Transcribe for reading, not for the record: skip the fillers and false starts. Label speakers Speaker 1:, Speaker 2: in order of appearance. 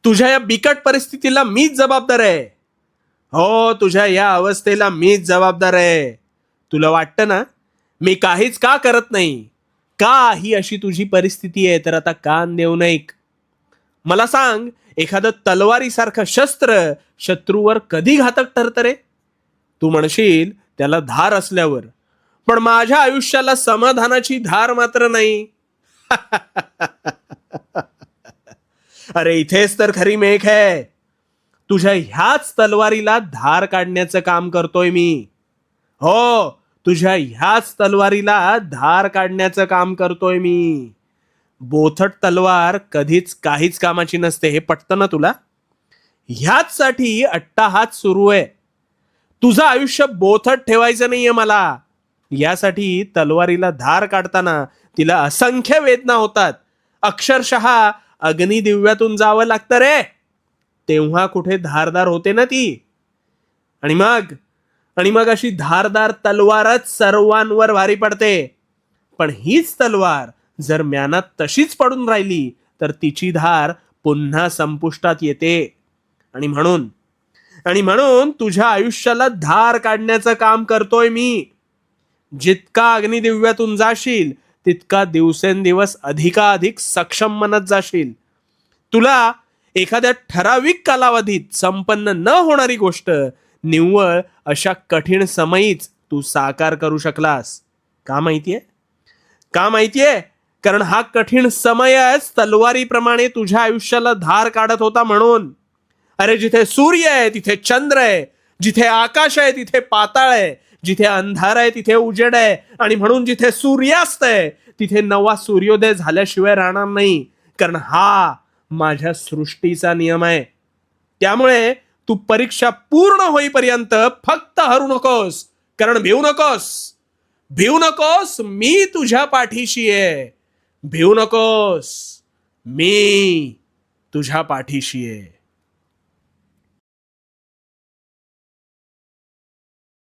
Speaker 1: तुझ्या या बिकट परिस्थितीला मीच जबाबदार आहे. हो, तुझ्या या अवस्थेला मीच जबाबदार आहे. तुला वाटतं ना मी काहीच का करत नाही? का ही अशी तुझी परिस्थिती आहे? तर आता कान देऊन ऐक. मला सांग, एखादं तलवारीसारखं शस्त्र शत्रूवर कधी घातक ठरतं रे? तू म्हणशील त्याला धार असल्यावर, पण माझ्या आयुष्याला समाधानाची धार मात्र नाही. अरे इथेच तर खरी मेख आहे. तुझ्या ह्याच तलवारीला धार काढण्याचं काम करतोय मी. हो, तुझ्या ह्याच तलवारीला धार काढण्याचं काम करतोय मी. बोथट तलवार कधीच काहीच कामाची नसते, हे पटतं ना तुला? ह्याच साठी अट्टाहास सुरू आहे. तुझं आयुष्य बोथट ठेवायचं नाहीये मला. यासाठी तलवारीला धार काढताना तिला असंख्य वेदना होतात. अक्षरशः अग्निदिव्यातून जावं लागतं रे. तेव्हा कुठे धारदार होते ना ती. आणि मग आणि मग अशी धारदार तलवारच सर्वांवर भारी पडते. पण हीच तलवार जर म्यानात तशीच पडून राहिली तर तिची धार पुन्हा संपुष्टात येते. आणि म्हणून तुझ्या आयुष्याला धार काढण्याचं काम करतोय मी. जितका अग्निदिव्यातून जाशील तितका दिवसेंदिवस अधिकाधिक सक्षम बनत जाशील. तुला एखाद्या ठराविक कालावधीत संपन्न न होणारी गोष्ट निव्वळ अशा कठीण समयीच तू साकार करू शकलास. का माहितीये? का माहितीये? कारण हा कठीण समयच तलवारीप्रमाणे तुझ्या आयुष्याला धार काढत होता म्हणून. अरे जिथे सूर्य आहे तिथे चंद्र आहे, जिथे आकाश आहे तिथे पाताळ आहे, जिथे अंधार आहे तिथे उजेड आहे, आणि म्हणून जिथे सूर्यास्त आहे तिथे नवा सूर्योदय झाल्याशिवाय राहणार नाही. कारण हा माझ्या सृष्टीचा नियम आहे. त्यामुळे तू परीक्षा पूर्ण होईपर्यंत फक्त हरू नकोस. कारण भिवू नकोस, मी तुझ्या पाठीशी आहे. भिवू नकोस, मी तुझ्या पाठीशी आहे.